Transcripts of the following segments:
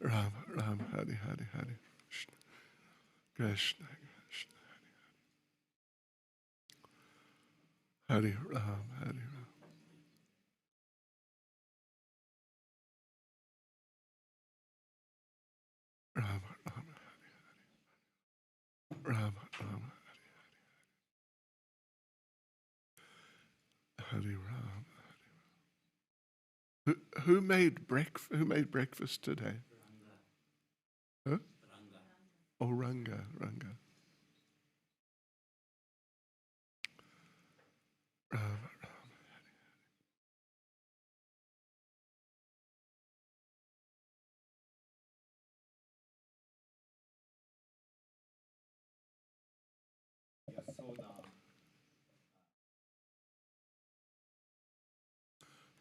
Ram, Ram, Hari, Hari, Hari. Krishna, Krishna, Hari Ram, Hari Ram, Ram, Ram, Ram, Ram, Hari Ram. Who made breakfast? Who made breakfast today? Huh? Oh, Ranga, Ranga. Ram.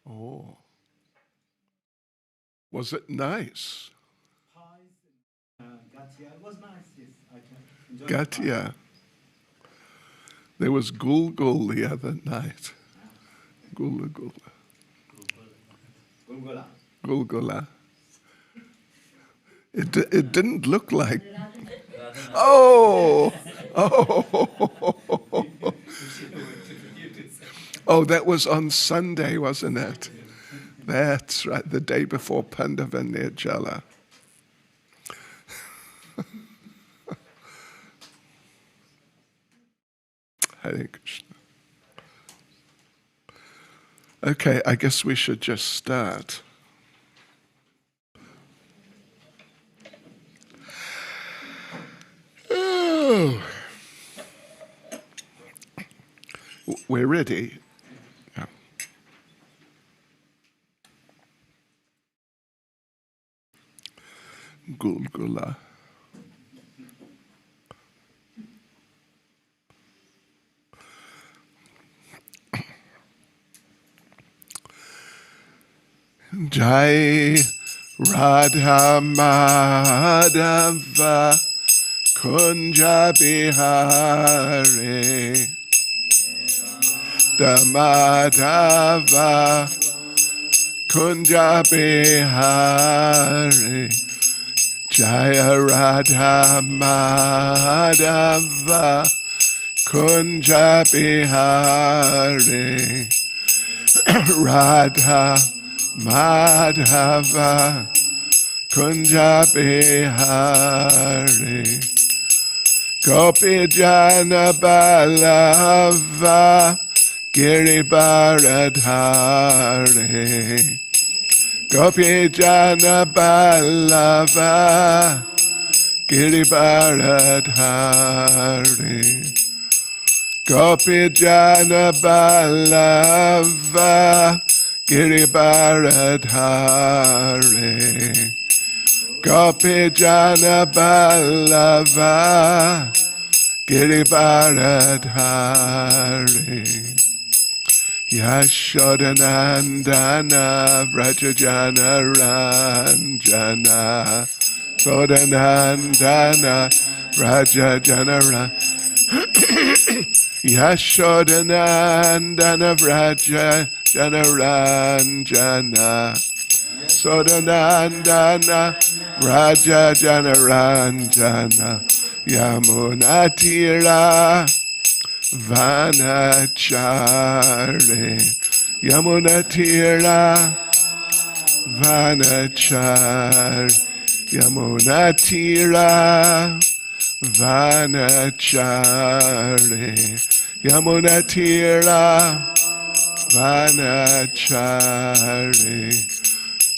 Oh, was it nice? Gatia. It was nice, yes. I can enjoy Gatia. There was Gulgul the other night. Gula Gula. Gulgola. Gulgula. It didn't look like. Oh! Oh! Oh, that was on Sunday, wasn't it? That's right, the day before Pandava Nirjala. Hare Krishna. Okay, I guess we should just start. Oh. We're ready. Yeah. Gulgula. Jai Radha Madhava Kunja Bihari Damadava Kunja Bihari Jaya Radha Madhava Kunja Bihari Radha Madhava Kunja Bihari Gopi Jana Balava Giribaradhari Gopi Jana Balava Giribaradhari Gopi Jana Balava Giribaradhari Gopi Jana Balava Giribaradhari Yashodanandana Vrajajana Ranjana Sodanandana Vrajajana Yashodanandana Vrajajana Ranjana Sodanandana Vrajajana Ranjana Yamunatira Vanachare Yamunatira Vanachare Yamunatira Vanachare Yamunatira Vanachare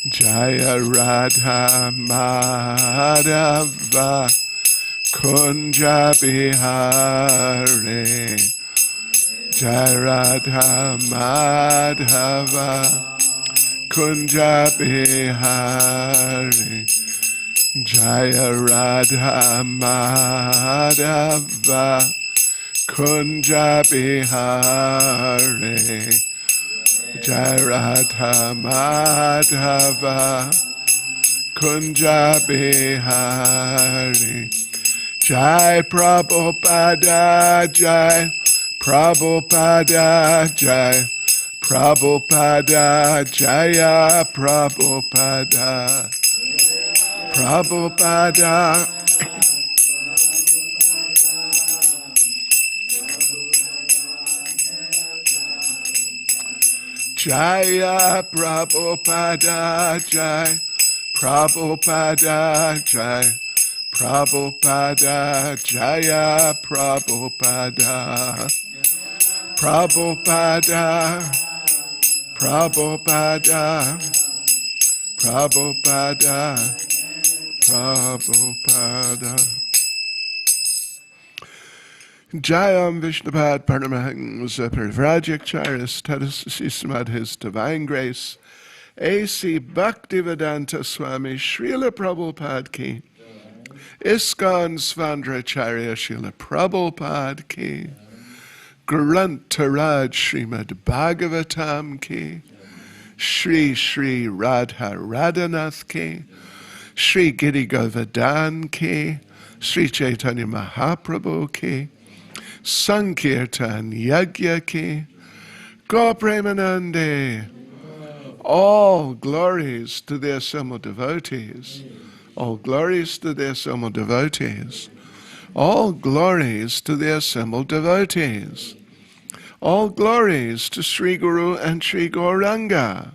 Jaya Radha Madhava Kunja Bihari Jaya Radha Madhava Kunja Bihari Jaya Radha Madhava Kunja Bihari Jaya Radha Madhava Kunja Bihari. Jai Prabhupada Jai. Prabhupada Jai. Prabhupada Jaya Prabhupada. Prabhupada. Jaya Prabhupada Jai. Prabhupada Jai. Prabhupada Jaya Prabhupada. Prabhupada. Prabhupada. Prabhupada. Prabhupada. Jayam Vishnupad Paramahansa Parivrajacharya Status His Divine Grace A.C. Bhaktivedanta Swami Srila Prabhupada Ki ISKCON Svandracharya Srila Prabhupada Ki Grantharaj Srimad Bhagavatam Ki Shri Shri Radha Radhanath Ki Shri Giri Govardhan Ki Sri Chaitanya Mahaprabhu Ki Sankirtan Yagya Ki Gaur Premanande. All glories to the assembled devotees. All glories to the assembled devotees. All glories to the assembled devotees. All glories to Sri Guru and Sri Gauranga.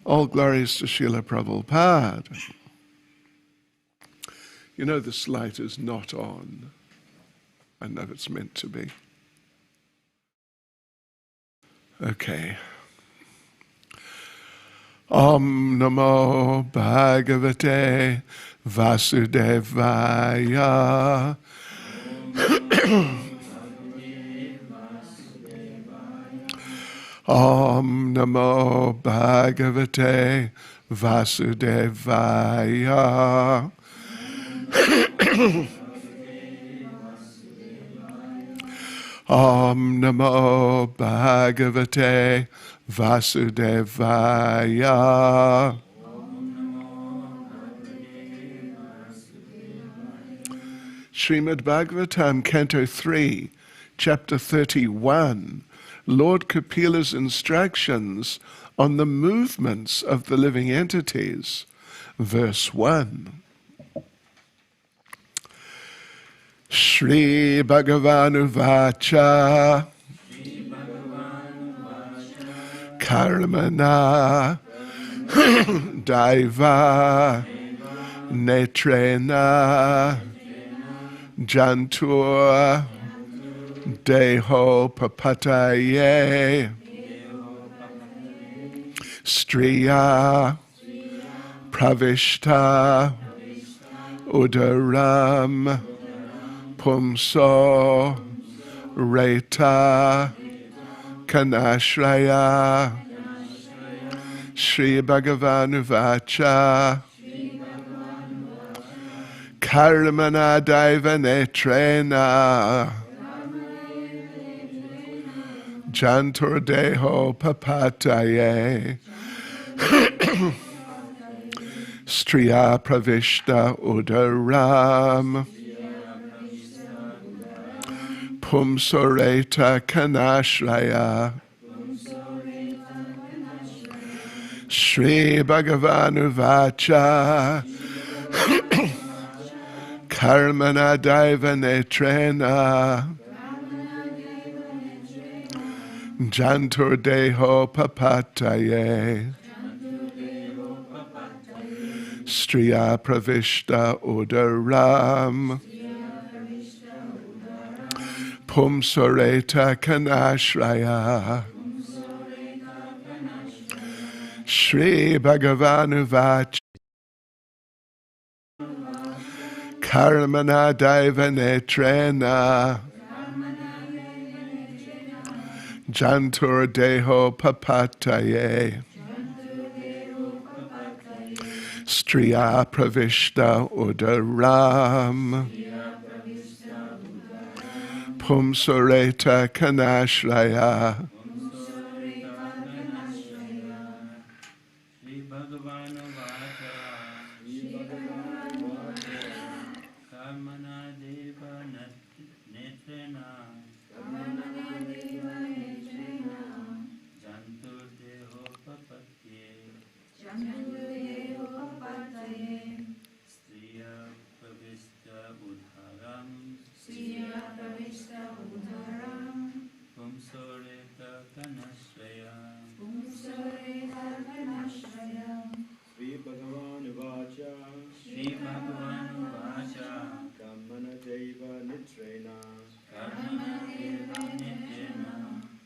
All glories to Srila Prabhupada. You know this light is not on. I know it's meant to be. Okay. Om Namo Bhagavate Vasudevaya. Om Namo Bhagavate Vasudevaya. Om Namo Bhagavate Vasudevaya. Srimad Bhagavatam, Canto 3, Chapter 31, Lord Kapila's instructions on the movements of the living entities, Verse 1. Shri Bhagavanu Vacha Karmana Daiva Netrena Jantur Deho Papataye Striya Pravishta Udaram Pumso Reta Kanashraya Shri Bhagavanu Vacha Karmana Daiva Netrena Jantur Deho Papataye Striya Pravishta Udaram Pumsoreta Kanashraya Shri Bhagavanu Vacha Karmana Daiva Netrena Jantur Deho Papataye Striya Pravishta Udaram Pumsoreta Kanashraya Shri Bhagavanu Vacha Karmana Daiva Netrena Jantur Deho Papataye Striya Pravishta Udaram Pumsoreta Kanashraya Kamana Deva Nitrena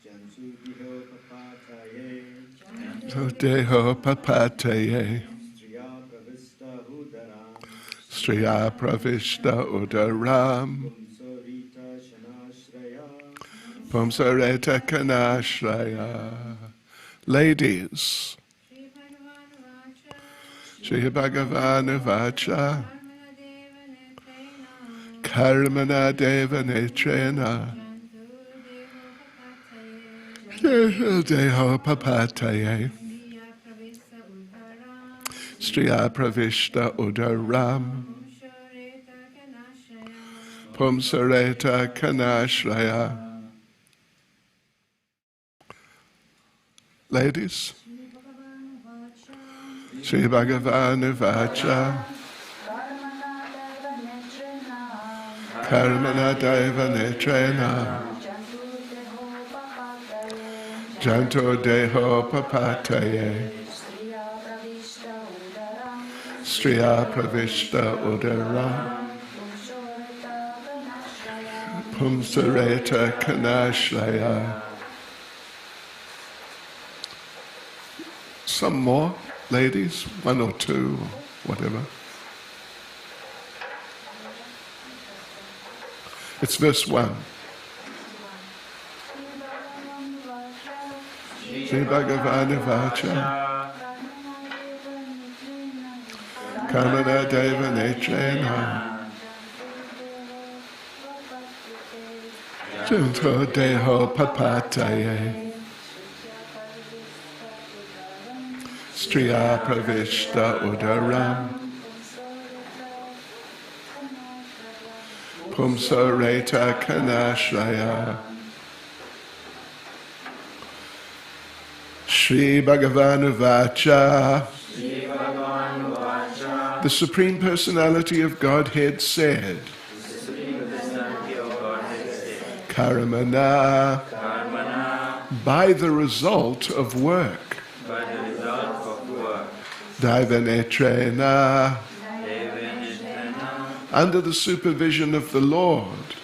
Jansu Diho Papataye Deho papataye. Striya Pravista Udaram Striya pravishta udaram. Pumsorita Shanashraya Pumsareta kanashraya. Ladies. Shri Bhagavan Vacha Karmana Deva Netrena Deho Papataye Striya Pravishta Udaram Pumsareta Kanashraya. Ladies, Shri Bhagavan Vacha Karmana Deva Netrena Janto Deho Papataye Striya Pravishta Udaram Pumsareta Kanashraya. Some more, ladies, one or two, or whatever. It's verse 1. Shri Bhagavan Vacha Kamana Deva Netrena Janto Deho Papataye Striya Pravishta Udaram Pumsareta Kanashraya. Shri Bhagavan Vacha. The Supreme Personality of Godhead said, Karamana, by the result of work. Daivanetrena, under the supervision of the Lord.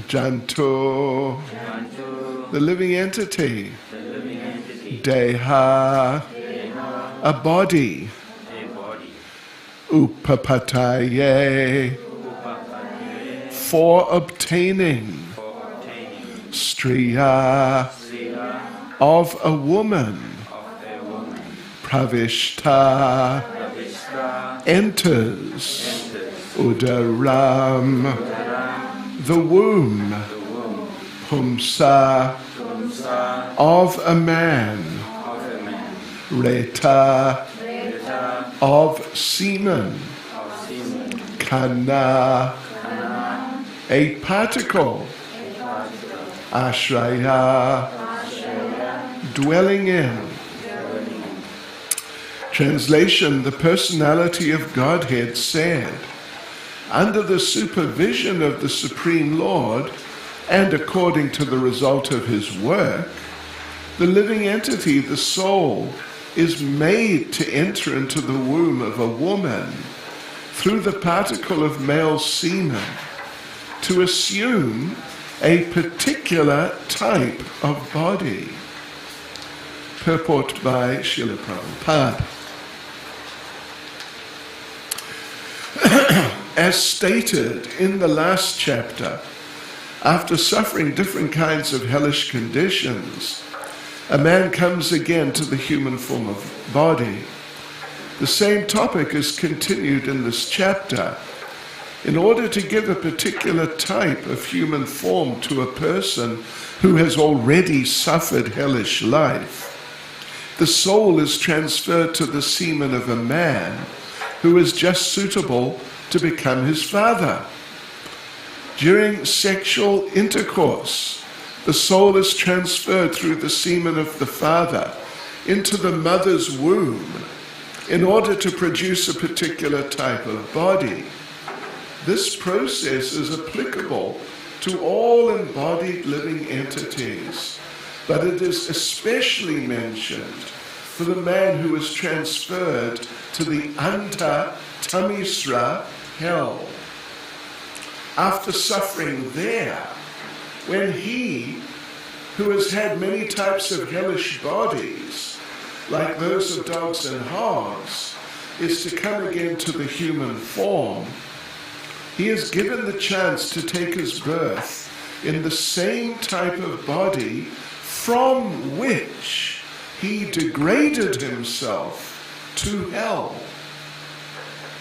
Janto, the living entity. Deha, a body. Upapataye, for obtaining. Striya, of a woman. Pravishta, enters. Udaram, the womb. Pumsa, of a man. Reta, of semen. Kana, a particle. Ashraya, dwelling in. Translation: the personality of Godhead said, under the supervision of the Supreme Lord, and according to the result of his work, the living entity, the soul, is made to enter into the womb of a woman through the particle of male semen to assume a particular type of body. Purport by Srila Prabhupada. As stated in the last chapter, after suffering different kinds of hellish conditions, a man comes again to the human form of body. The same topic is continued in this chapter. In order to give a particular type of human form to a person who has already suffered hellish life, the soul is transferred to the semen of a man who is just suitable to become his father. During sexual intercourse, the soul is transferred through the semen of the father into the mother's womb in order to produce a particular type of body. This process is applicable to all embodied living entities, but it is especially mentioned for the man who was transferred to the Anta Tamisra hell. After suffering there, when he, who has had many types of hellish bodies, like those of dogs and hogs, is to come again to the human form, he is given the chance to take his birth in the same type of body from which he degraded himself to hell.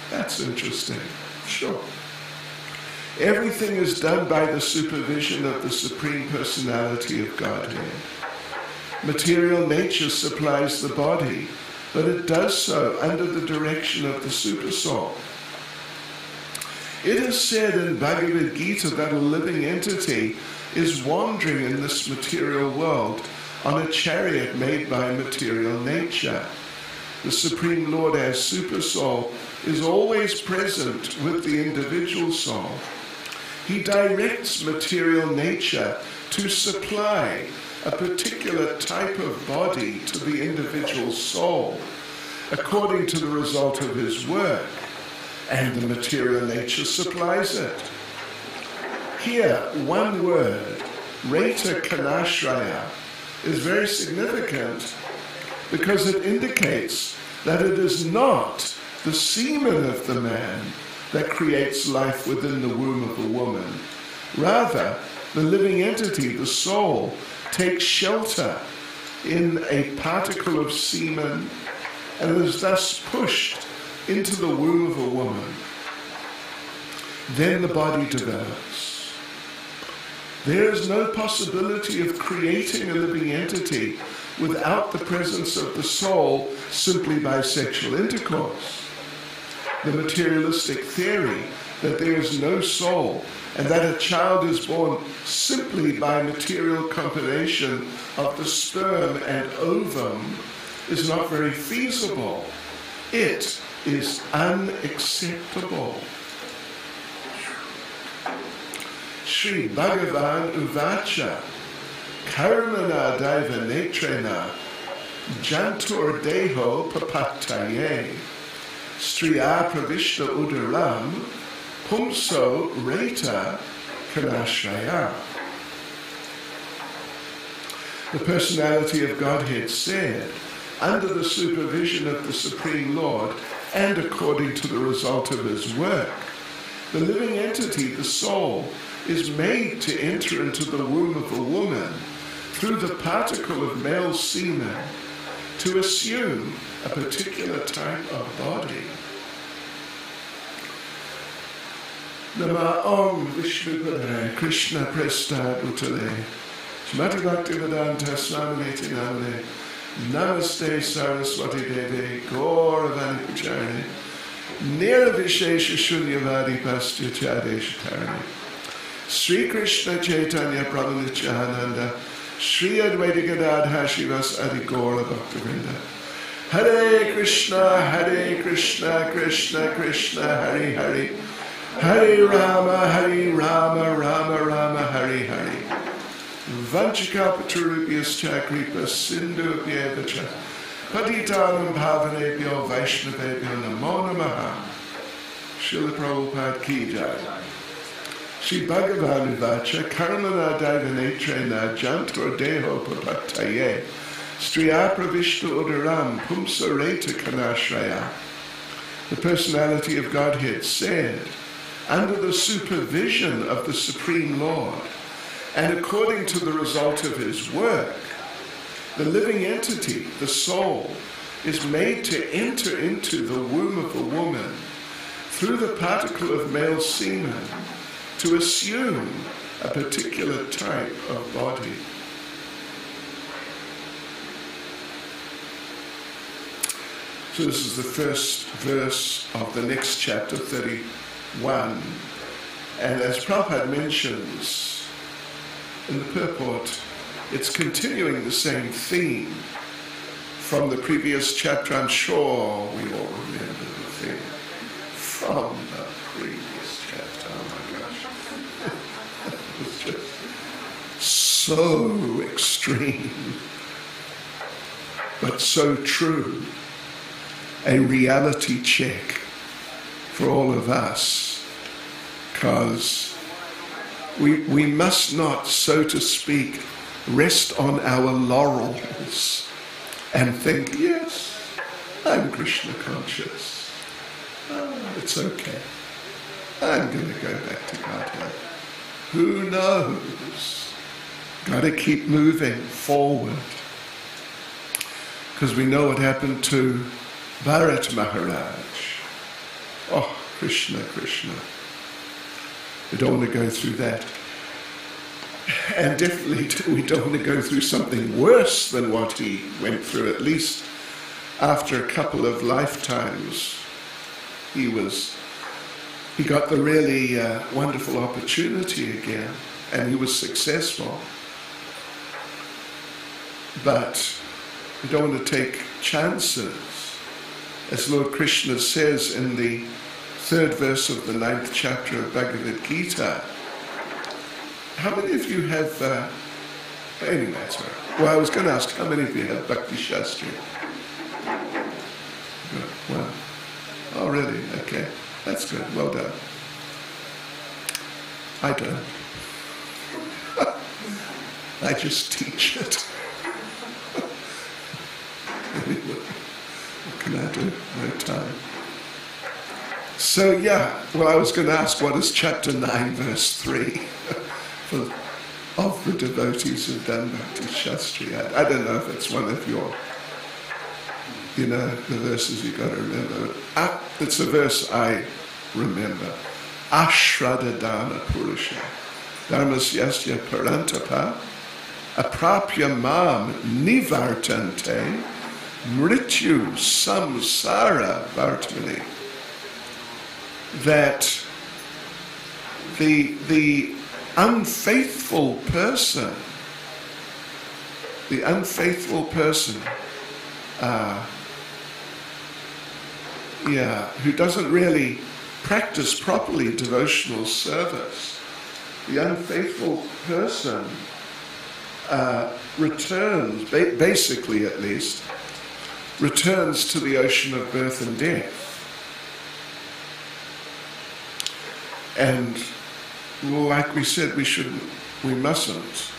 That's interesting. Sure. Everything is done by the supervision of the Supreme Personality of Godhead. Material nature supplies the body, but it does so under the direction of the Supersoul. It is said in Bhagavad Gita that a living entity is wandering in this material world on a chariot made by material nature. The Supreme Lord as Supersoul is always present with the individual soul. He directs material nature to supply a particular type of body to the individual soul according to the result of his work, and the material nature supplies it. Here, one word, Reta Kanashraya, is very significant because it indicates that it is not the semen of the man that creates life within the womb of a woman. Rather, the living entity, the soul, takes shelter in a particle of semen and is thus pushed into the womb of a woman. Then the body develops. There is no possibility of creating a living entity without the presence of the soul simply by sexual intercourse. The materialistic theory that there is no soul and that a child is born simply by material combination of the sperm and ovum is not very feasible. It is unacceptable. Sri Bhagavan Uvacha Karmana Daiva Netrena Jantur Deho Papataye Striya Pravishta Udaram Pumso Reta Kanashraya. The Personality of Godhead said, under the supervision of the Supreme Lord and according to the result of his work, the living entity, the soul, is made to enter into the womb of a woman through the particle of male semen to assume a particular type of body. Nama Om Vishnu Padaya Krishna Prestad Utale Shmati Bhaktivedanta Swamiti Namane Namaste Saraswati Devi Gauravani Pucharani Nirvishesha Shunyavadi Pastya Chadesh Tarani Sri Krishna Chaitanya Prabhu Nityananda Sri Advaita Gadadha Shivas Adi Gaura Bhaktivinoda Hare Krishna Krishna Krishna Hare Hare Hare Rama Rama Rama Hare Hare Vanchikapaturubhyas Chakripa Sindhu Bhyevacha Patitanam Bhavanebhyo Vaishnavebhyo Namo Namaha Srila Prabhupada Ki Jai. Shri Bhagavan Uvacha Karmana Daivanetrena Jantur Deho Papataye Striya Pravishta Udaram Pumsa Reta Kanashraya. The Personality of Godhead said, under the supervision of the Supreme Lord and according to the result of his work, the living entity, the soul, is made to enter into the womb of a woman through the particle of male semen to assume a particular type of body. So this is the first verse of the next chapter, 31. And as Prabhupada mentions in the purport, it's continuing the same theme from the previous chapter. I'm sure we all remember the theme from the previous chapter. Oh my gosh. It was just so extreme. but so true, a reality check for all of us, because we must not, so to speak, rest on our laurels and think, yes, I'm Krishna conscious. Oh, it's okay. I'm going to go back to Godhead. Who knows? Got to keep moving forward. Because we know what happened to Bharat Maharaj. Oh, Krishna, Krishna. We don't want to go through that. And definitely we don't want to go through something worse than what he went through, at least after a couple of lifetimes. He got the really wonderful opportunity again, and he was successful. But we don't want to take chances. As Lord Krishna says in the 3rd verse of the 9th chapter of Bhagavad Gita, how many of you have, anyway, sorry. Well, I was going to ask, how many of you have Bhakti Shastri? Good, well, oh really, okay, that's good, well done. I don't. I just teach it. Anyway, what can I do? No time. So yeah, well, I was going to ask, what is chapter 9, verse 3 of the devotees who've done Bhakti Shastri? I don't know if it's one of your, the verses you've got to remember. It's a verse I remember. Ashradadana Purusha Dharmasyasya Parantapa Aprapya Mam Nivartante Mrityu Samsara Vartmani. That the unfaithful person, who doesn't really practice properly devotional service, the unfaithful person returns, basically at least, returns to the ocean of birth and death. And like we said, we mustn't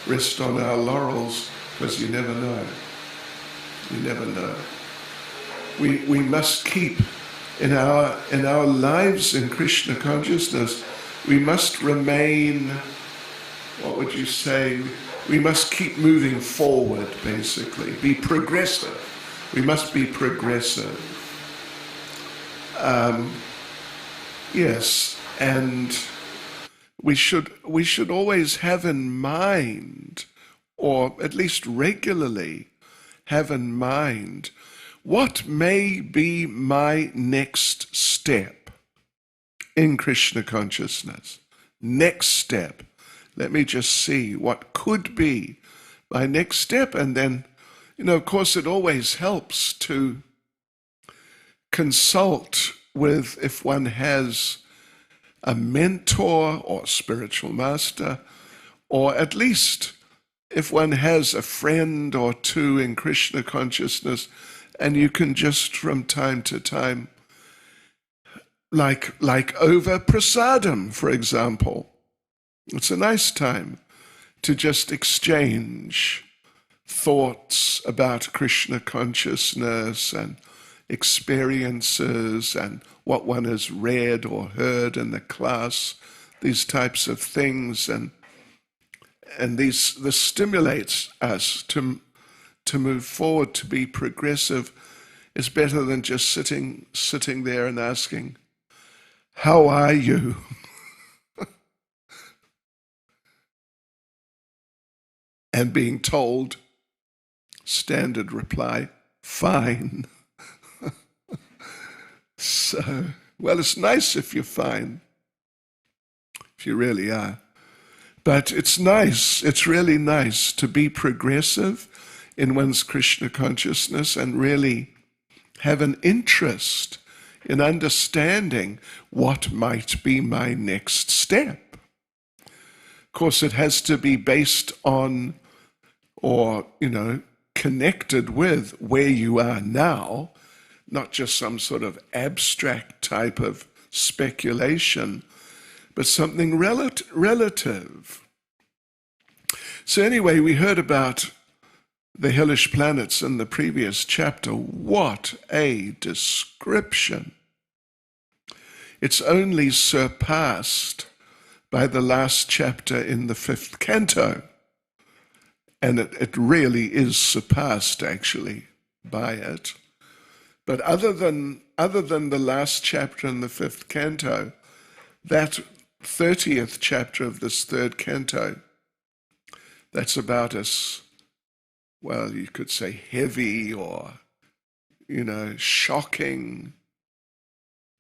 rest on our laurels, because you never know. You never know. We must keep in our lives in Krishna consciousness, we must remain, what would you say, we must keep moving forward, basically, be progressive. We must be progressive. Yes, and we should always have in mind, or at least regularly have in mind, what may be my next step in Krishna consciousness? Next step. Let me just see what could be my next step. And then, of course, it always helps to consult with, if one has a mentor or spiritual master, or at least if one has a friend or two in Krishna consciousness, and you can just from time to time, like over prasadam, for example, it's a nice time to just exchange thoughts about Krishna consciousness and experiences and what one has read or heard in the class, these types of things, and this stimulates us to move forward, to be progressive. Is better than just sitting there and asking, "How are you?" and being told, standard reply, "Fine." So, well, it's nice if you're fine, if you really are. But it's really nice to be progressive in one's Krishna consciousness and really have an interest in understanding what might be my next step. Of course, it has to be based on, or, connected with where you are now, not just some sort of abstract type of speculation, but something relative. So anyway, we heard about the hellish planets in the previous chapter. What a description! It's only surpassed by the last chapter in the 5th canto. And it really is surpassed, actually, by it. But other than the last chapter in the 5th canto, that 30th chapter of this 3rd canto, that's about as, well, you could say heavy or, shocking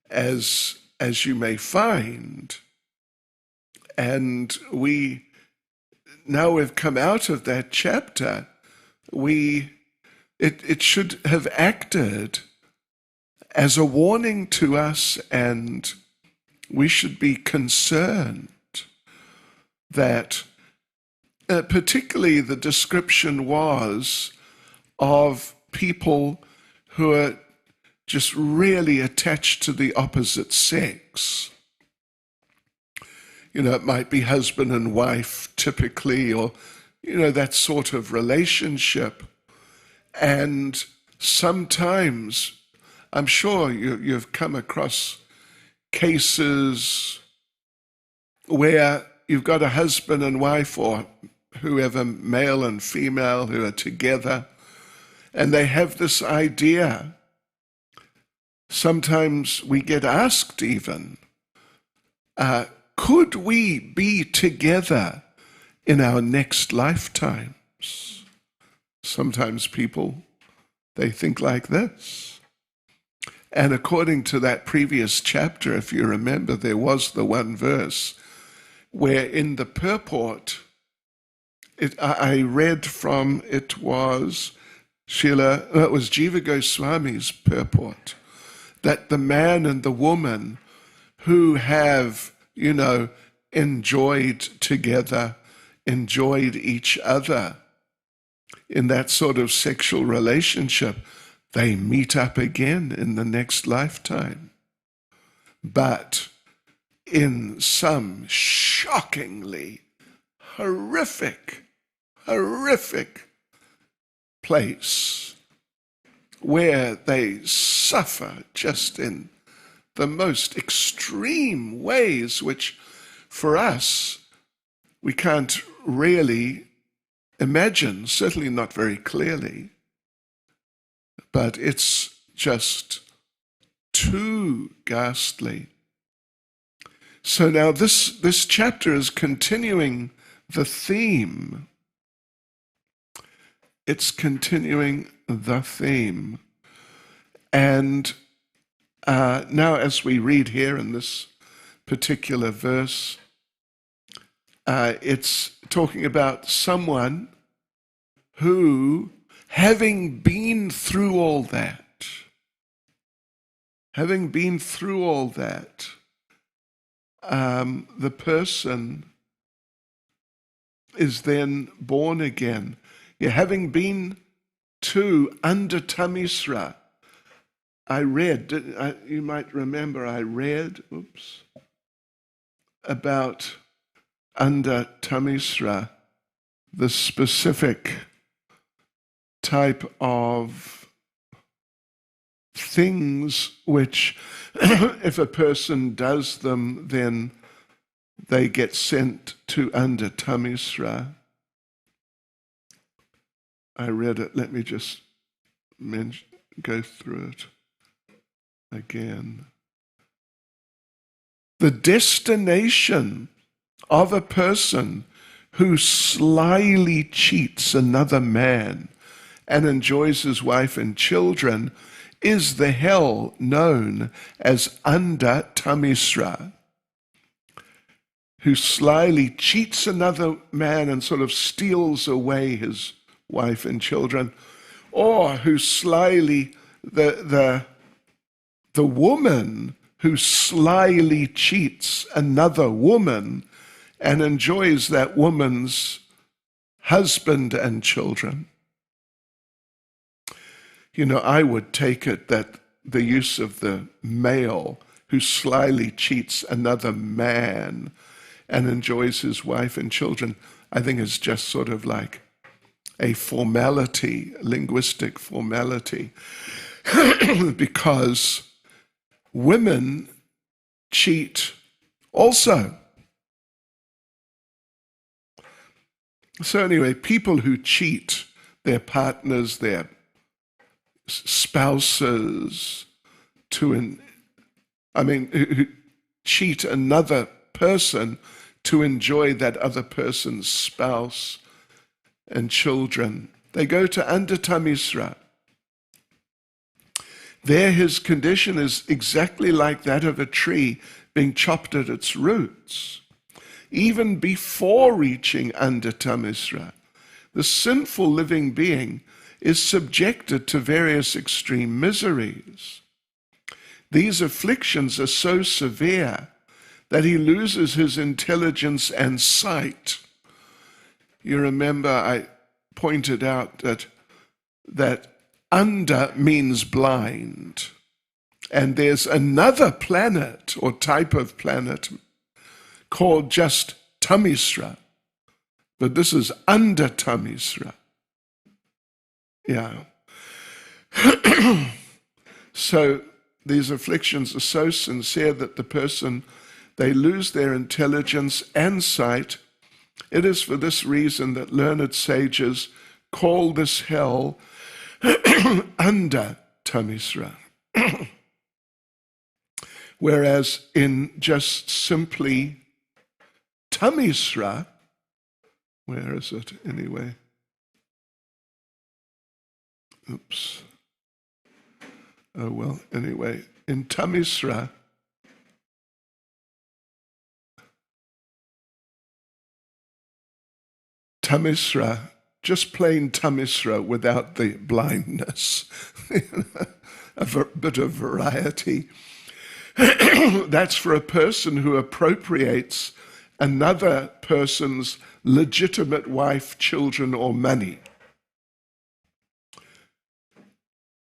as you may find. And now we've come out of that chapter, it should have acted as a warning to us, and we should be concerned that particularly the description was of people who are just really attached to the opposite sex. It might be husband and wife typically, or, that sort of relationship. And sometimes, I'm sure you've come across cases where you've got a husband and wife, or whoever, male and female, who are together, and they have this idea. Sometimes we get asked even, could we be together in our next lifetimes? Sometimes people, they think like this. And according to that previous chapter, if you remember, there was the one verse where in the purport, I read from, it was Jiva Goswami's purport, that the man and the woman who have enjoyed together, enjoyed each other in that sort of sexual relationship, they meet up again in the next lifetime. But in some shockingly horrific place where they suffer just in the most extreme ways, which for us, we can't really imagine, certainly not very clearly. But it's just too ghastly. So now this chapter is continuing the theme. It's continuing the theme. And now as we read here in this particular verse, it's talking about someone who, having been through all that, the person is then born again. Yeah, having been to under Tamisra, I read, you might remember I read, about under Tamisra, the specific type of things which, if a person does them, then they get sent to under Tamisra. I read it. Let me just go through it again. The destination of a person who slyly cheats another man and enjoys his wife and children is the hell known as under Tamisra. Who slyly cheats another man and sort of steals away his wife and children, or who slyly, the woman who slyly cheats another woman and enjoys that woman's husband and children. I would take it that the use of the male who slyly cheats another man and enjoys his wife and children, I think is just sort of like a formality, linguistic formality, because women cheat also. So anyway, people who cheat their partners, their spouses, who cheat another person to enjoy that other person's spouse and children, they go to Andata Misra. There his condition is exactly like that of a tree being chopped at its roots. Even before reaching Andata Misra, the sinful living being is subjected to various extreme miseries. These afflictions are so severe that he loses his intelligence and sight. You remember I pointed out that Anda means blind, and there's another planet or type of planet called just Tamisra, but this is Andata Misra. Yeah. So these afflictions are so sincere that the person, they lose their intelligence and sight. It is for this reason that learned sages call this hell Andata Misra. Whereas in just simply Tamisra, where is it anyway? Oops. Oh well, anyway, in Tamisra, just plain Tamisra without the blindness, a bit of variety. That's for a person who appropriates another person's legitimate wife, children, or money.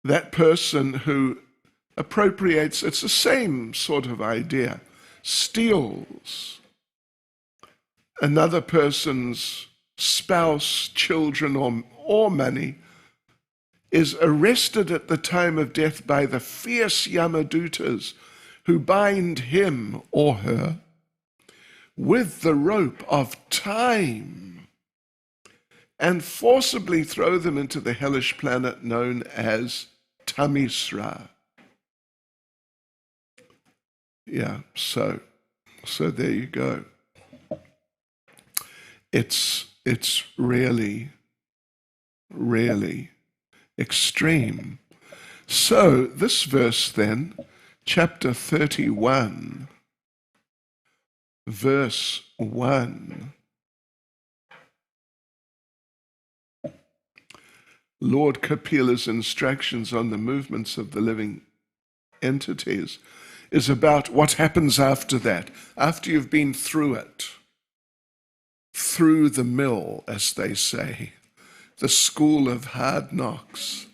That person who appropriates, it's the same sort of idea, steals another person's spouse, children, or money, is arrested at the time of death by the fierce Yamadutas who bind him or her with the rope of time and forcibly throw them into the hellish planet known as Tamisra. Yeah, so there you go. It's really, really extreme. So this verse then, chapter 31, verse 1. Lord Kapila's instructions on the movements of the living entities is about what happens after that, after you've been through it, through the mill, as they say, the school of hard knocks,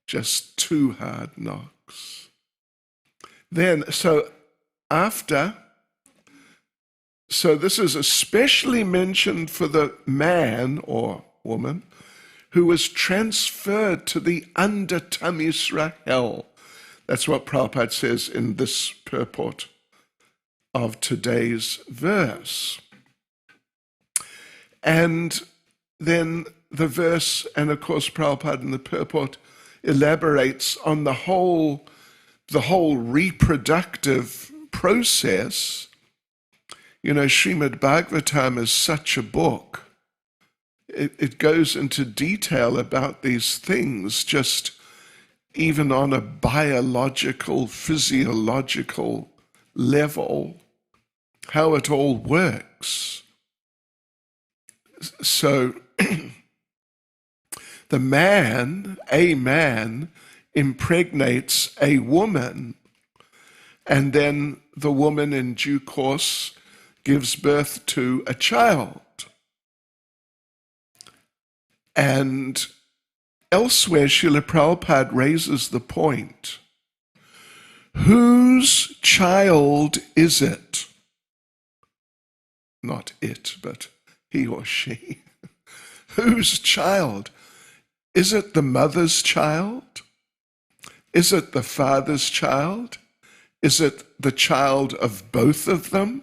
just too hard knocks. Then, so this is especially mentioned for the man or woman who was transferred to the Andata Misra hell. That's what Prabhupada says in this purport of today's verse. And then the verse, and of course Prabhupada in the purport elaborates on the whole reproductive process. Srimad Bhagavatam is such a book. It goes into detail about these things, just even on a biological, physiological level, how it all works. So a man impregnates a woman, and then the woman in due course gives birth to a child. And elsewhere, Srila Prabhupada raises the point, whose child is it? Not it, but he or she. Whose child? Is it the mother's child? Is it the father's child? Is it the child of both of them?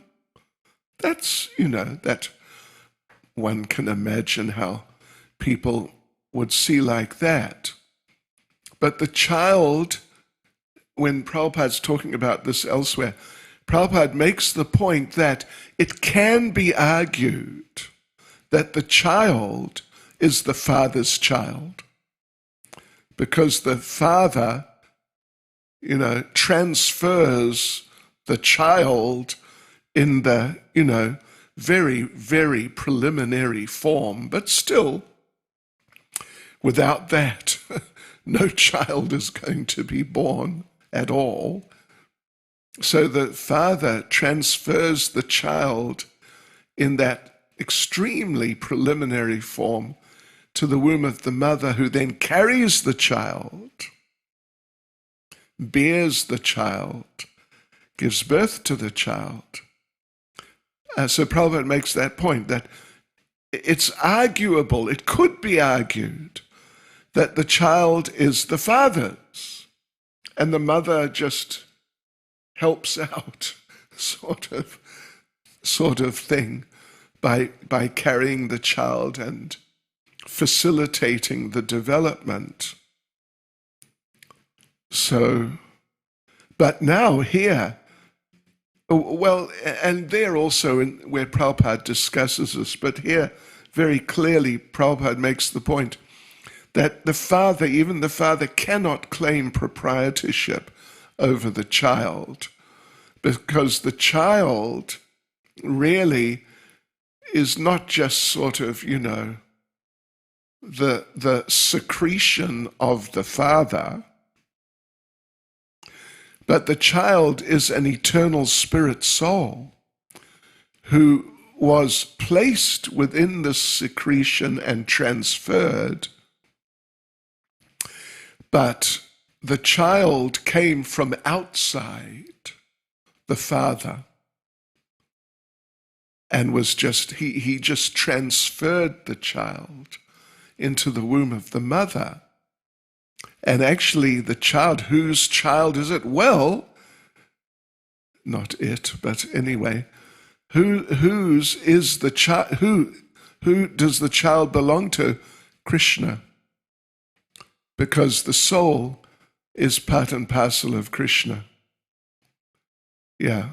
That's, that one can imagine how people would see like that. But the child, when Prabhupada's talking about this elsewhere, Prabhupada makes the point that it can be argued that the child is the father's child, because the father, transfers the child in the, very, very preliminary form, but still, without that, no child is going to be born at all. So the father transfers the child in that extremely preliminary form to the womb of the mother, who then carries the child, bears the child, gives birth to the child. So Prabhupada makes that point, that it's arguable, it could be argued, that the child is the father's, and the mother just helps out, sort of thing, by carrying the child and facilitating the development. So, but now here, well, and there also where Prabhupada discusses this, but here very clearly Prabhupada makes the point that the father, even the father, cannot claim proprietorship over the child, because the child really is not just sort of, the secretion of the father, but the child is an eternal spirit soul who was placed within this secretion and transferred, but the child came from outside the father and was just, he just transferred the child into the womb of the mother. And actually the child, whose child is it? Well, not it, but anyway, whose is the child? Who does the child belong to? Krishna. Because the soul is part and parcel of Krishna. Yeah.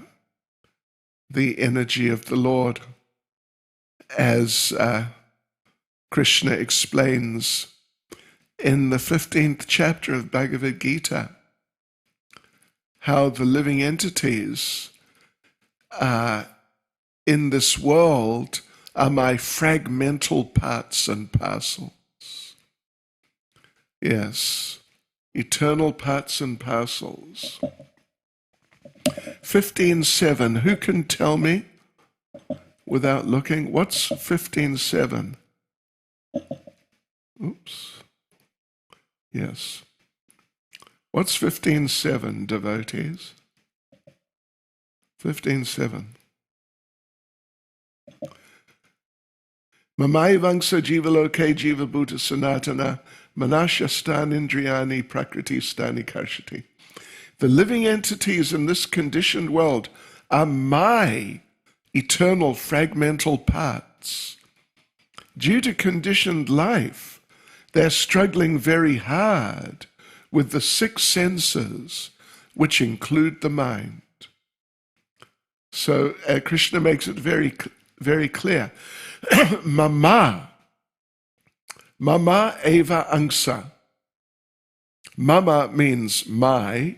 The energy of the Lord, as Krishna explains in the 15th chapter of Bhagavad Gita, how the living entities in this world are my fragmental parts and parcels. Yes, eternal parts and parcels. 15.7, who can tell me without looking? What's 15.7? Oops. Yes. What's 15.7, devotees? 15.7. Mamayavangsa jivaloke jiva bhuta sanatana manashastani indriyani prakriti stani karshati. The living entities in this conditioned world are my eternal fragmental parts. Due to conditioned life, they're struggling very hard with the 6 senses, which include the mind. So Krishna makes it very, very clear. Mama eva angsa. Mama means my.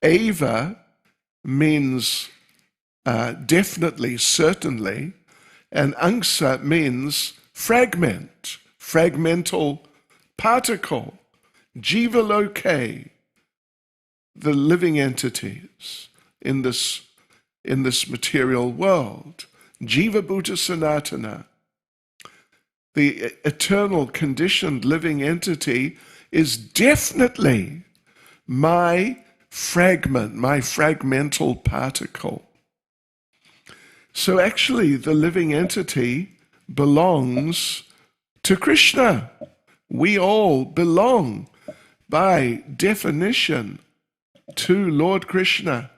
Eva means definitely, certainly. And angsa means fragment, fragmental particle. Jiva loke, the living entities in this material world. Jiva bhuta sanatana. the eternal conditioned living entity is definitely my fragment, my fragmental particle. So actually the living entity belongs to Krishna. We all belong by definition to Lord Krishna.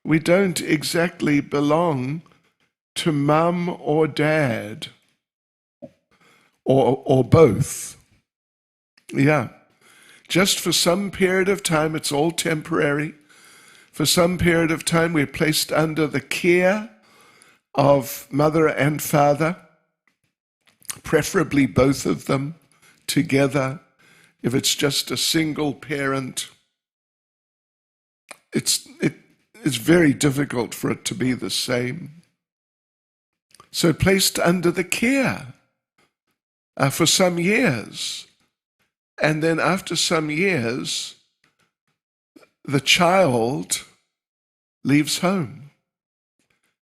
We don't exactly belong to mum or dad or both. Yeah. Just for some period of time, it's all temporary. For some period of time, we're placed under the care of mother and father, preferably both of them together. If it's just a single parent, it's very difficult for it to be the same. So placed under the care for some years. And then after some years, the child leaves home.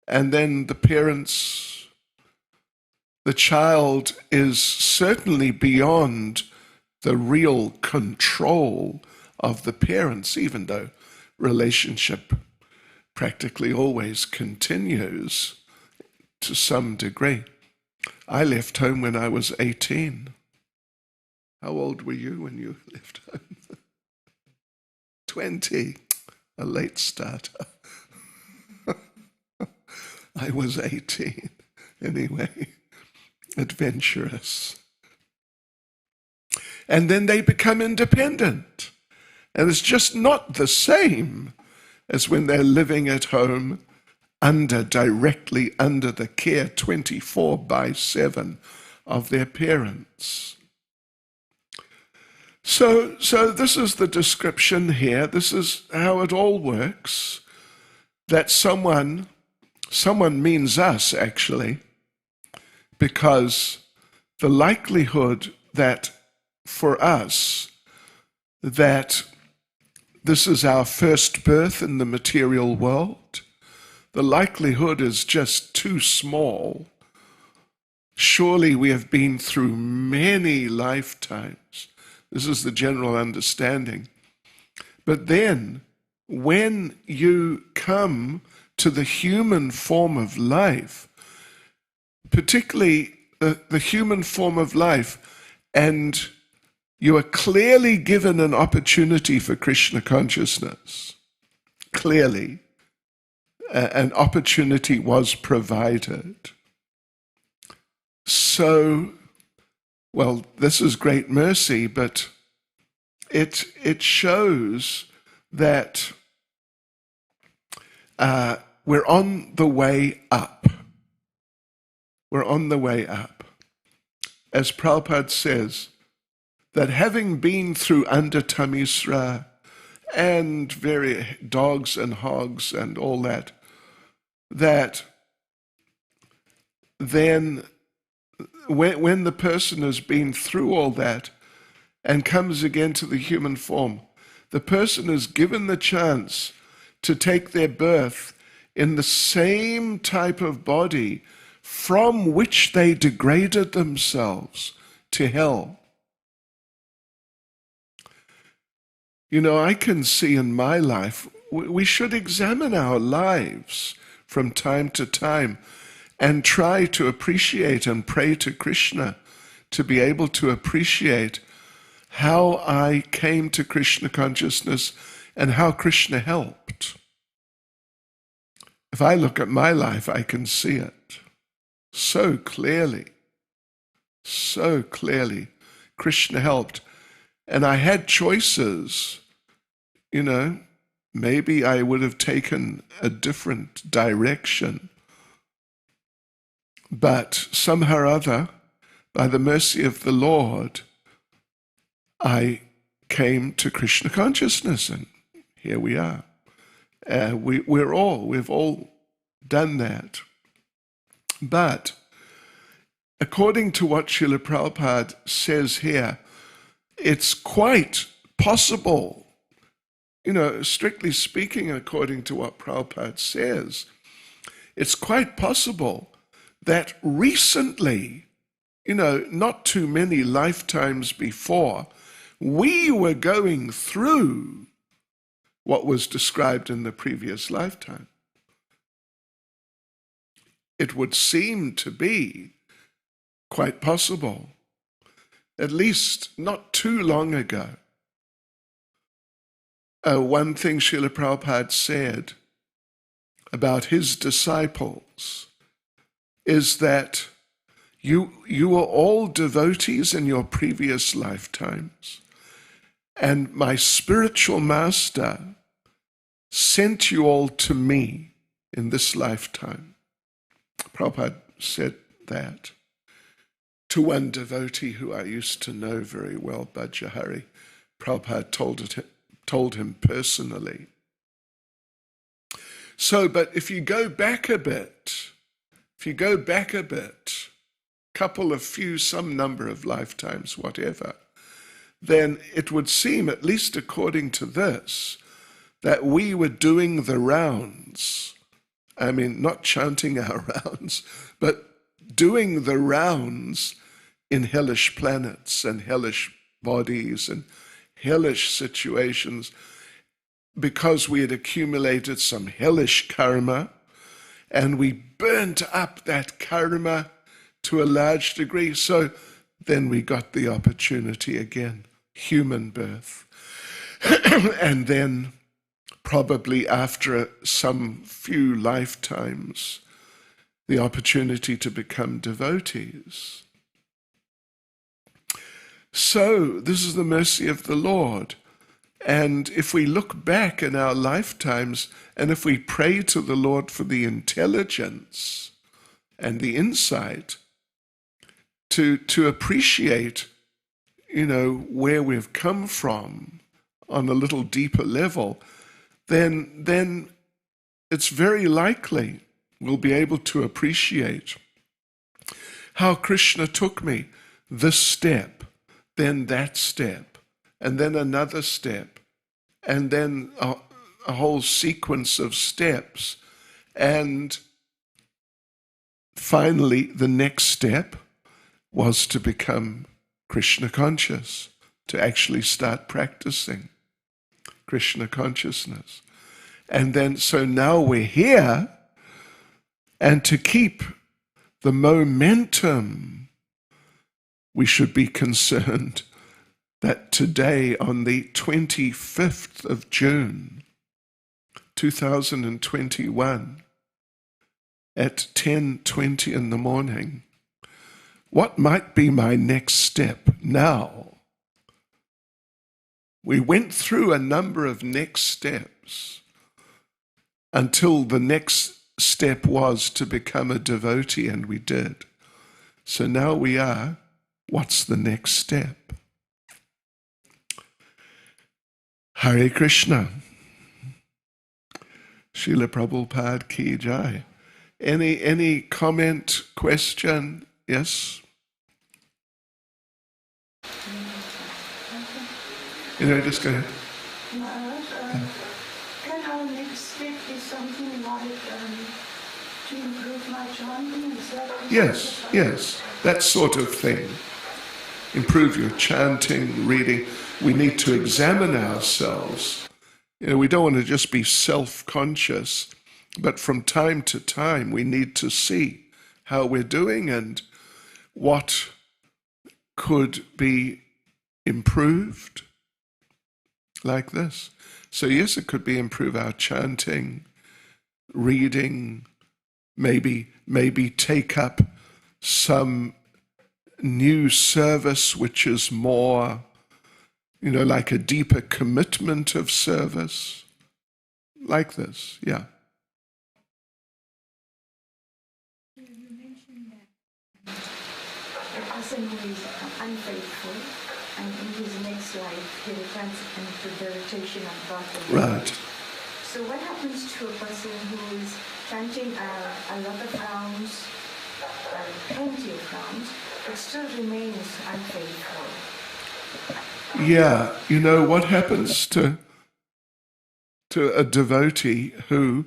And then the child is certainly beyond the real control of the parents, even though relationship practically always continues to some degree. I left home when I was 18. How old were you when you left home? 20, a late starter. I was 18, anyway, adventurous. And then they become independent. And it's just not the same as when they're living at home directly under the care 24/7 of their parents. So this is the description here. This is how it all works. That someone means us, actually, because the likelihood that for us that this is our first birth in the material world, the likelihood is just too small. Surely we have been through many lifetimes. This is the general understanding. But then, when you come to the human form of life, particularly the human form of life, and you are clearly given an opportunity for Krishna consciousness, clearly, an opportunity was provided. So, well, this is great mercy, but it shows that we're on the way up. We're on the way up. As Prabhupada says, that having been through Andhra and very dogs and hogs and all that, that then when the person has been through all that and comes again to the human form, the person is given the chance to take their birth in the same type of body from which they degraded themselves to hell. You know, I can see in my life, we should examine our lives from time to time and try to appreciate and pray to Krishna to be able to appreciate how I came to Krishna consciousness and how Krishna helped. If I look at my life, I can see it so clearly. So clearly. Krishna helped. And I had choices. You know, maybe I would have taken a different direction. But somehow or other, by the mercy of the Lord, I came to Krishna consciousness, and here we are. We've all done that. But according to what Srila Prabhupada says here, it's quite possible, you know, strictly speaking, according to what Prabhupada says, it's quite possible that recently not too many lifetimes before, we were going through what was described in the previous lifetime. It would seem to be quite possible, at least not too long ago. One thing Srila Prabhupada said about his disciples is that you were all devotees in your previous lifetimes, and my spiritual master sent you all to me in this lifetime. Prabhupada said that to one devotee who I used to know very well, Bhajahari. Prabhupada told him personally. So, but if you go back a bit, some number of lifetimes, whatever, then it would seem, at least according to this, that we were doing the rounds. I mean, not chanting our rounds, but doing the rounds in hellish planets and hellish bodies and hellish situations, because we had accumulated some hellish karma, and we burnt up that karma to a large degree. So then we got the opportunity again, human birth. And then probably after some few lifetimes, the opportunity to become devotees. So this is the mercy of the Lord. And if we look back in our lifetimes, and if we pray to the Lord for the intelligence and the insight to appreciate, where we've come from on a little deeper level, then it's very likely we'll be able to appreciate how Krishna took me this step, then that step, and then another step, and then a whole sequence of steps. And finally, the next step was to become Krishna conscious, to actually start practicing Krishna consciousness. And then, so now we're here, and to keep the momentum, we should be concerned that today, on the 25th of June, 2021, at 10:20 in the morning, what might be my next step now? We went through a number of next steps until the next step was to become a devotee, and we did. So now we are, what's the next step? Hare Krishna. Srila Prabhupada ki jai. Any comment, question? Yes? Just go ahead. Can our next step be something like to improve my chanting? Yes, that sort of thing. Improve your chanting, reading. We need to examine ourselves. We don't want to just be self-conscious, but from time to time we need to see how we're doing and what could be improved, like this. So yes, it could be improve our chanting, reading, maybe take up some new service which is more, like a deeper commitment of service, like this, yeah. You mentioned that a person who is unfaithful, and in his next life he returns into the rotation of birth. Right. So what happens to a person who is chanting a lot of rounds, plenty of rounds, but still remains unfaithful? Yeah, what happens to a devotee who,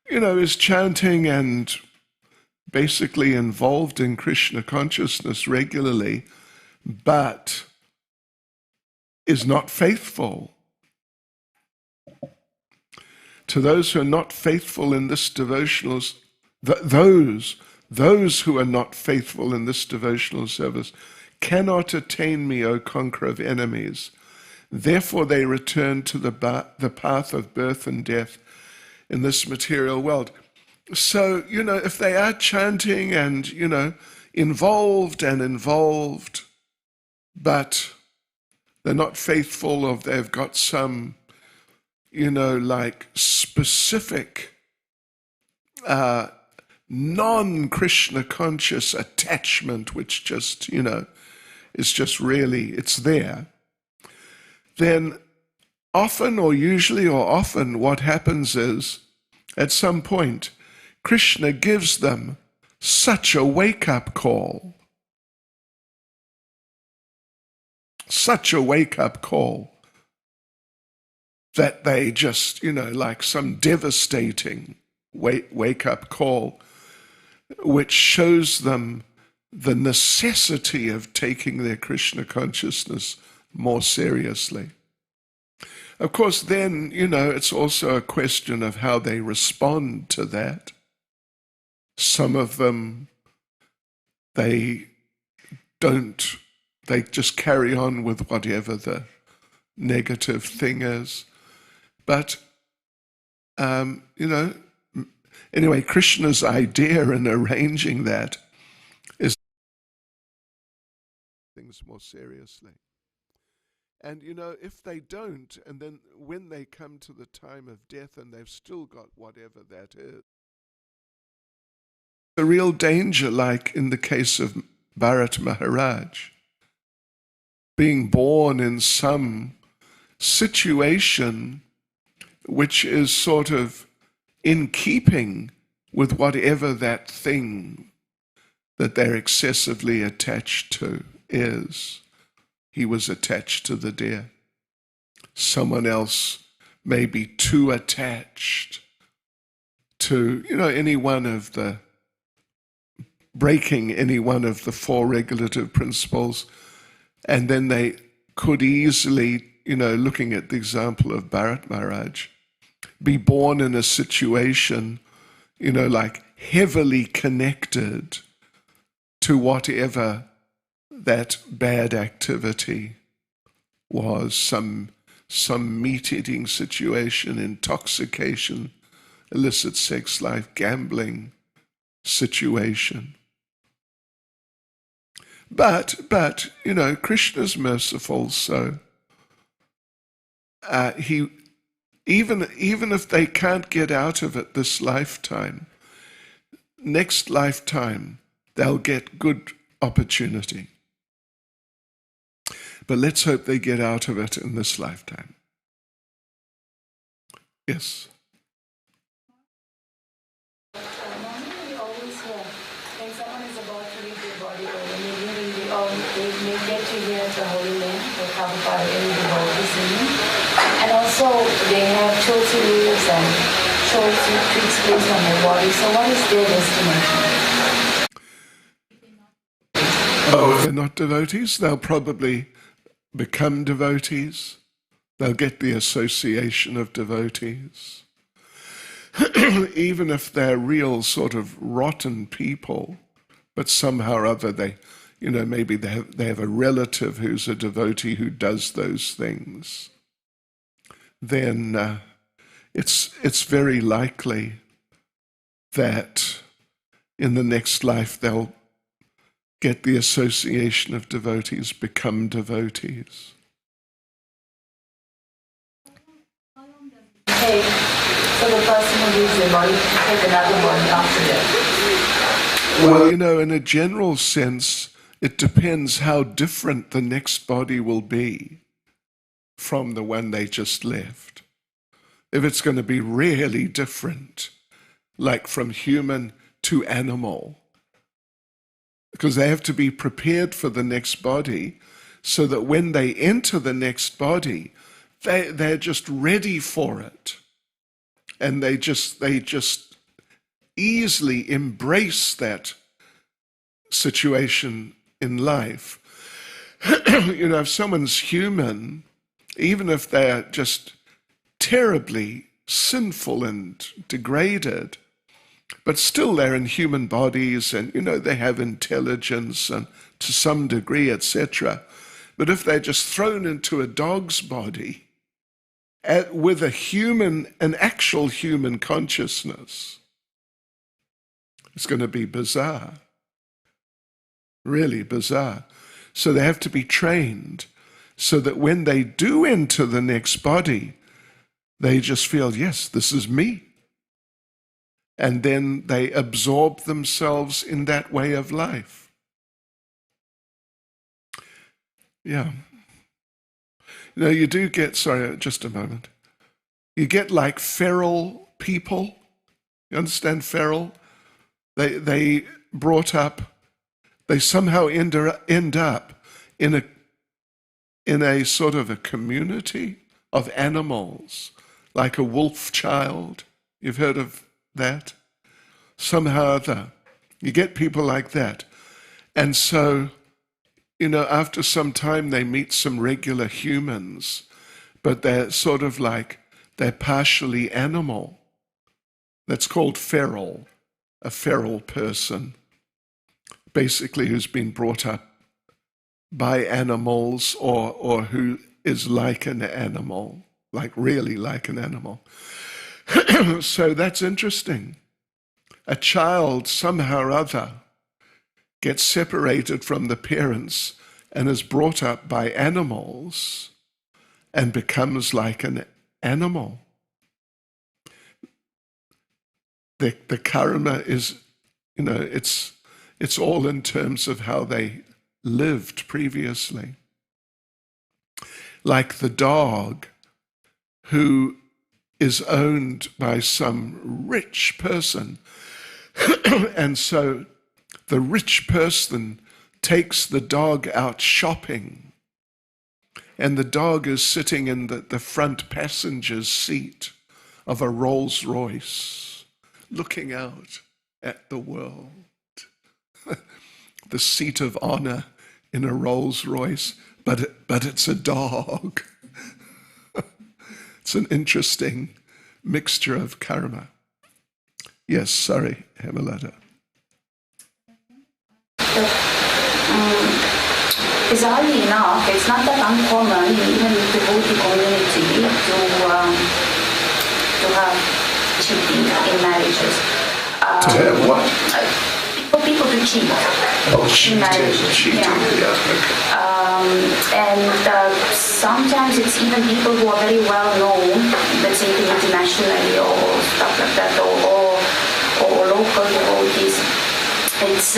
is chanting and basically involved in Krishna consciousness regularly, but is not faithful. To those who are not faithful in this devotional, those who are not faithful in this devotional service cannot attain me, O conqueror of enemies. Therefore they return to the path of birth and death in this material world. So, if they are chanting and, involved, but they're not faithful, or they've got some, like specific non-Krishna conscious attachment, which just, is just really, it's there, then often or usually or often what happens is, at some point, Krishna gives them such a wake-up call, that they just, like some devastating wake-up call, which shows them the necessity of taking their Krishna consciousness more seriously. Of course, then, it's also a question of how they respond to that. Some of them, they just carry on with whatever the negative thing is. But, anyway, Krishna's idea in arranging that is things more seriously. And, if they don't, and then when they come to the time of death and they've still got whatever that is, a real danger, like in the case of Bharat Maharaj, being born in some situation which is sort of in keeping with whatever that thing that they're excessively attached to is. He was attached to the deer. Someone else may be too attached to, any one of the, breaking any one of the four regulative principles, and then they could easily, looking at the example of Bharat Maharaj, be born in a situation, like heavily connected to whatever that bad activity was, some meat-eating situation, intoxication, illicit sex life, gambling situation. But Krishna's merciful, so he, even if they can't get out of it this lifetime, next lifetime they'll get good opportunity. But let's hope they get out of it in this lifetime. Yes. Normally we always hear when someone is about to leave their body, or when they may get to hear the Holy Name, the Prabhupada in the devotees singing. And also they have Tulsi leaves and Tulsi twigs placed on their body. So what is their destination? Oh, if they're not devotees, they'll probably become devotees. They'll get the association of devotees. Even if they're real sort of rotten people, but somehow or other they, maybe they have a relative who's a devotee who does those things, then it's very likely that in the next life they'll get the association of devotees, become devotees. Okay, so the person who leaves their body to take another body after death? Well, in a general sense, it depends how different the next body will be from the one they just left. If it's going to be really different, like from human to animal, because they have to be prepared for the next body so that when they enter the next body, they're just ready for it. And they just easily embrace that situation in life. If someone's human, even if they're just terribly sinful and degraded, but still they're in human bodies and, they have intelligence and to some degree, etc. But if they're just thrown into a dog's body with an actual human consciousness, it's going to be bizarre, really bizarre. So they have to be trained so that when they do enter the next body, they just feel, yes, this is me. And then they absorb themselves in that way of life. Yeah. You do get, sorry, just a moment. You get like feral people. You understand feral? They brought up, they somehow end up in a sort of a community of animals, like a wolf child. You've heard of that? Somehow or other. You get people like that. And so, after some time they meet some regular humans, but they're sort of like, they're partially animal. That's called feral, a feral person, basically who's been brought up by animals or who is like an animal, like really like an animal. So that's interesting. A child somehow or other gets separated from the parents and is brought up by animals and becomes like an animal. The karma is, it's all in terms of how they lived previously. Like the dog who is owned by some rich person. And so the rich person takes the dog out shopping, and the dog is sitting in the front passenger's seat of a Rolls Royce, looking out at the world. The seat of honor in a Rolls Royce, but it's a dog. It's an interesting mixture of karma. Yes, sorry, Hemalata. Bizarrely enough, it's not that uncommon, even in the devotee community, to have cheating in marriages. To have what? For people to cheat in marriages. Cheating, yeah. And sometimes it's even people who are very well known, let's say internationally or stuff like that, or local devotees. It's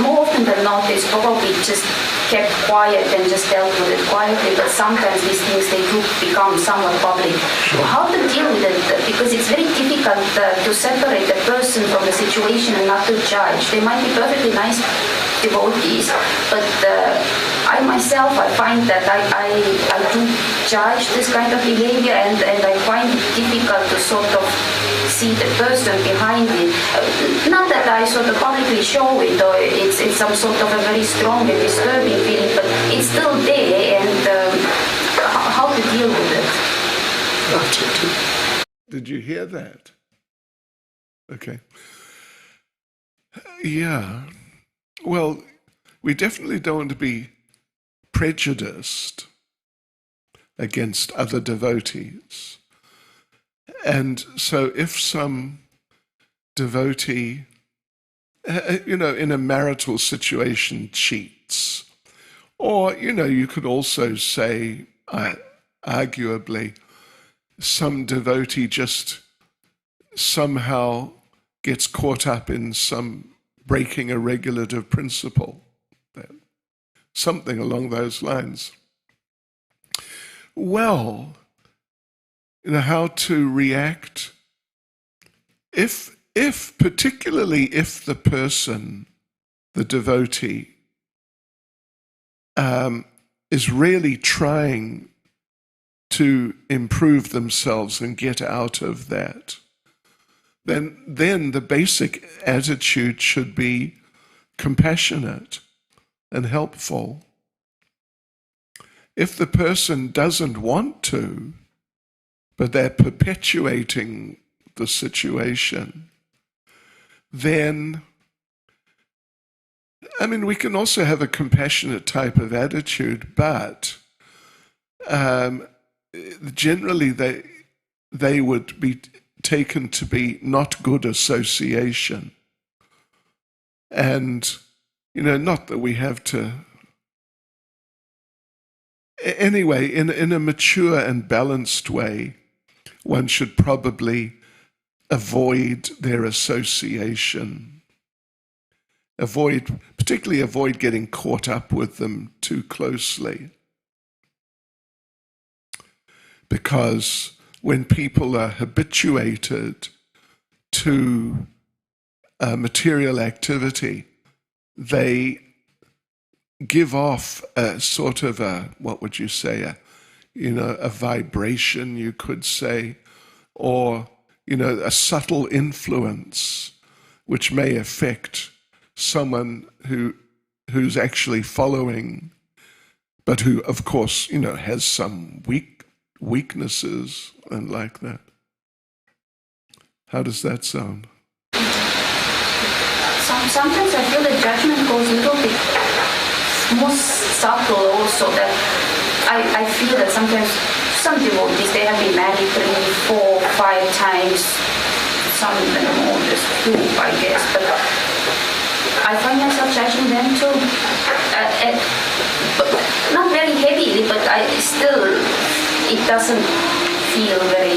more often than not, it's probably just kept quiet and just dealt with it quietly, but sometimes these things, they do become somewhat public. Sure. How to deal with it? Because it's very difficult to separate a person from the situation and not to judge. They might be perfectly nice devotees, but I myself, I find that I do judge this kind of behavior, and I find it difficult to sort of see the person behind it. Not that I sort of publicly show it, or it's some sort of a very strong and disturbing feeling, but it's still there, and how to deal with it. Did you hear that? Okay. Yeah. Well, we definitely don't want to be prejudiced against other devotees. And so if some devotee, in a marital situation cheats, or, you could also say, arguably, some devotee just somehow gets caught up in some breaking a regulative principle, something along those lines. Well, how to react if particularly if the person, the devotee, is really trying to improve themselves and get out of that, then the basic attitude should be compassionate and helpful. If the person doesn't want to, but they're perpetuating the situation, then, I mean, we can also have a compassionate type of attitude, but generally they would be taken to be not good association. And, not that we have to. Anyway, in a mature and balanced way, one should probably avoid their association. Particularly avoid getting caught up with them too closely. Because when people are habituated to material activity, they give off a sort of what would you say, a vibration, you could say, or, a subtle influence which may affect someone who's actually following, but who, of course, has some weaknesses and like that. How does that sound? Sometimes I feel the judgment goes a little bit more subtle also, that I feel that sometimes some devotees, they have been married 3, 4, 5 times, some even more, just 2, I guess, but I find myself judging them too. But not very heavily, but it doesn't feel very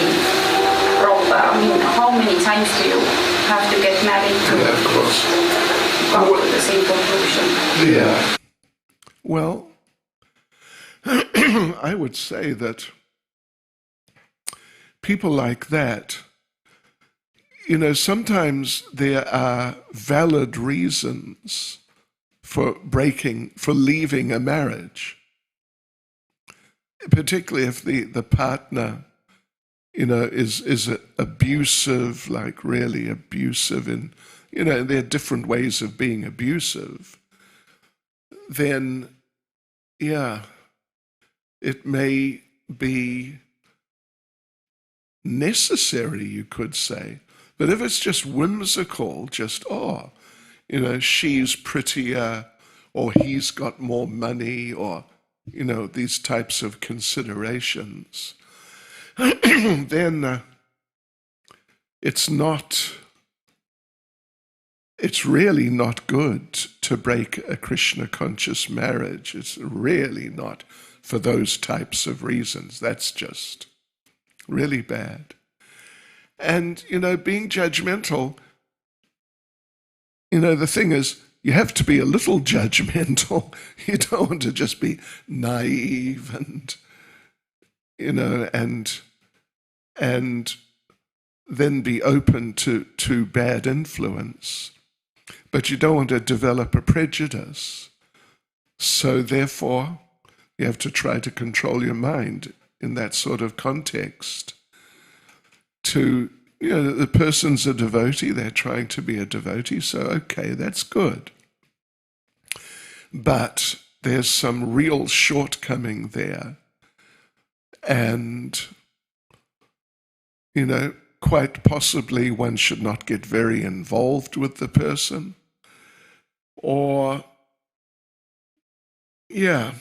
proper. I mean, how many times do you have to get married to of course. come to the same conclusion? Yeah. Well, I would say that people like that, sometimes there are valid reasons for leaving a marriage, particularly if the partner, is abusive, like really abusive, and, there are different ways of being abusive, then, yeah, it may be necessary, you could say. But if it's just whimsical, she's prettier, or he's got more money, or, these types of considerations, then it's really not good to break a Krishna conscious marriage. It's really not for those types of reasons. That's just really bad. And, being judgmental, the thing is, you have to be a little judgmental. You don't want to just be naive and, and then be open to bad influence. But you don't want to develop a prejudice. So therefore, you have to try to control your mind in that sort of context. The person's a devotee, they're trying to be a devotee, so okay, that's good. But there's some real shortcoming there. And, quite possibly one should not get very involved with the person. Or, yeah,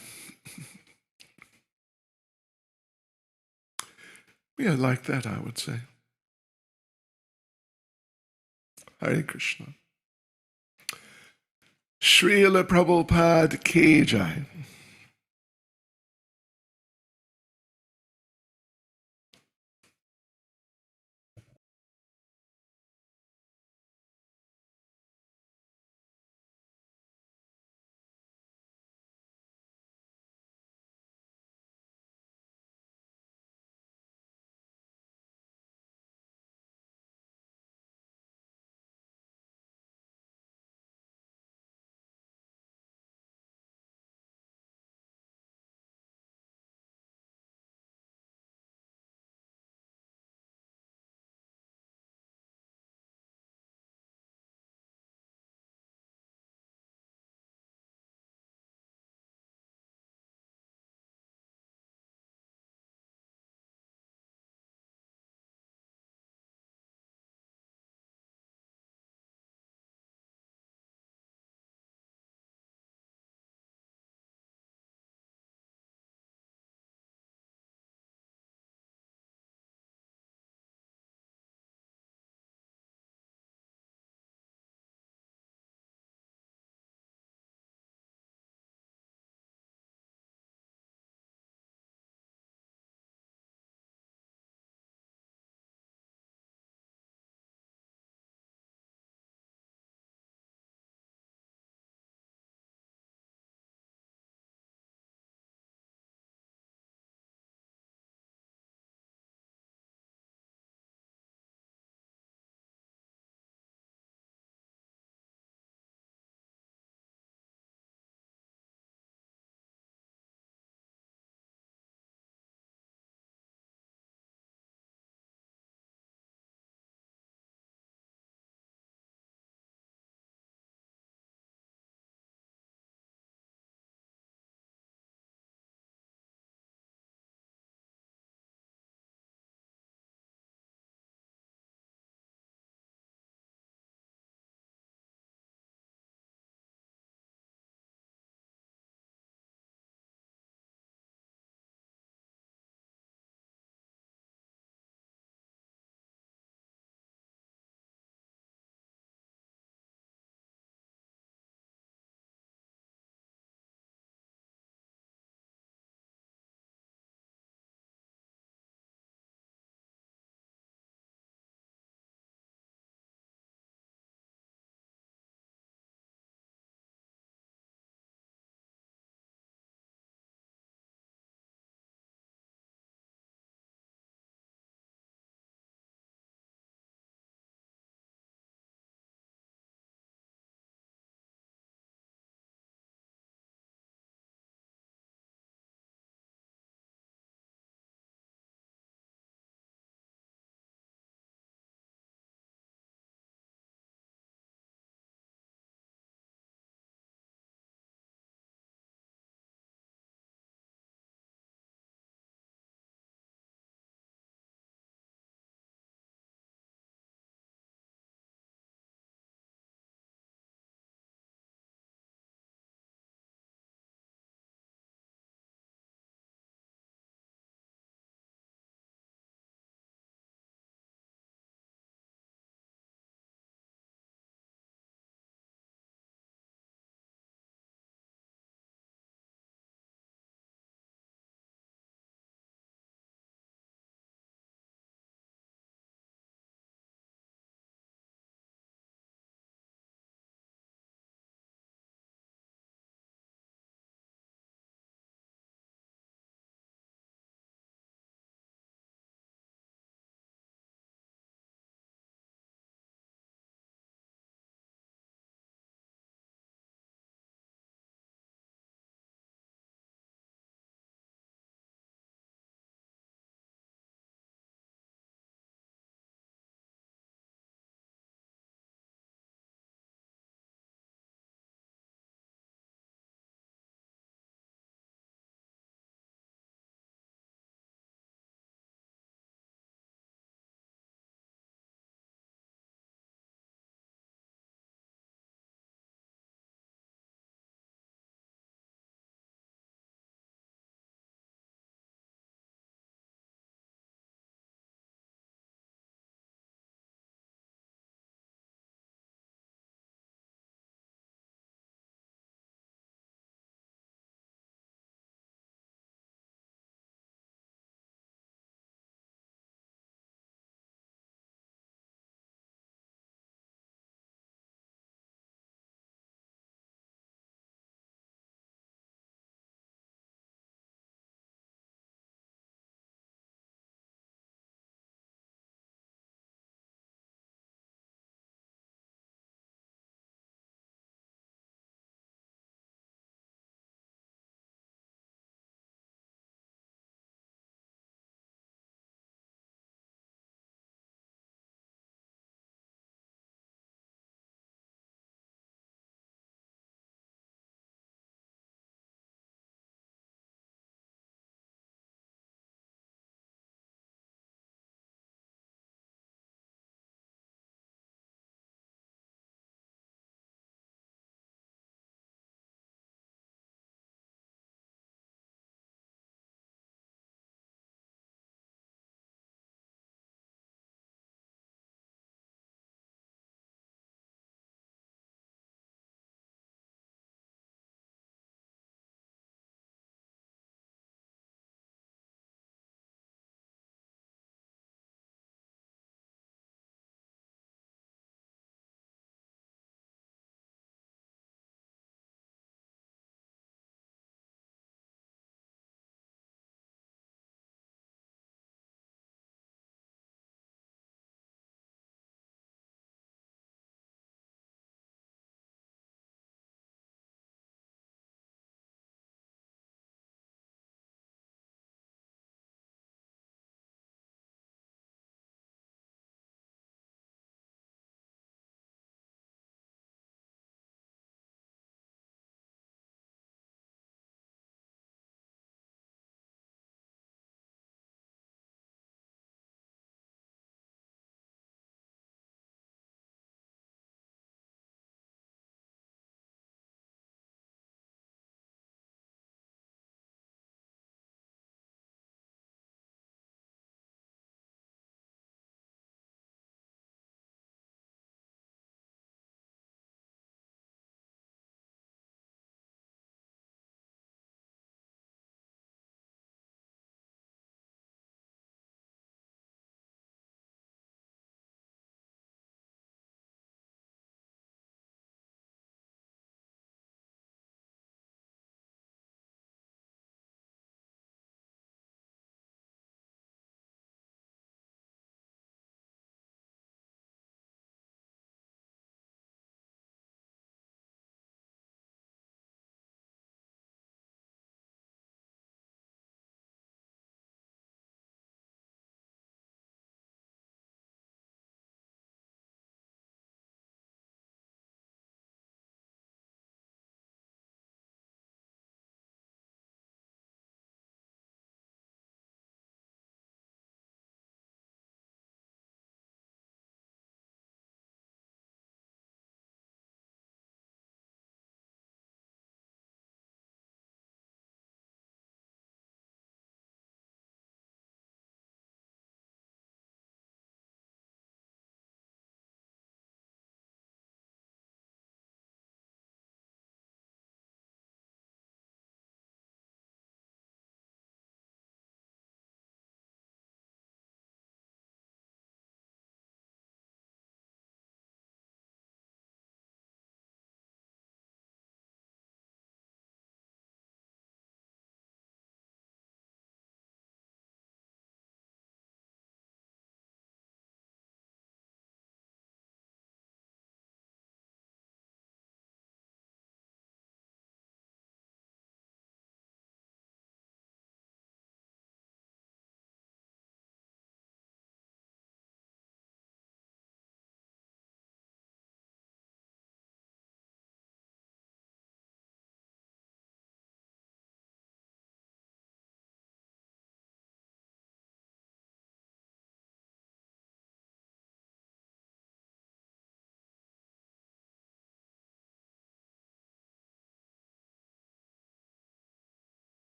like that, I would say. Hare Krishna. Srila Prabhupada Ki Jai.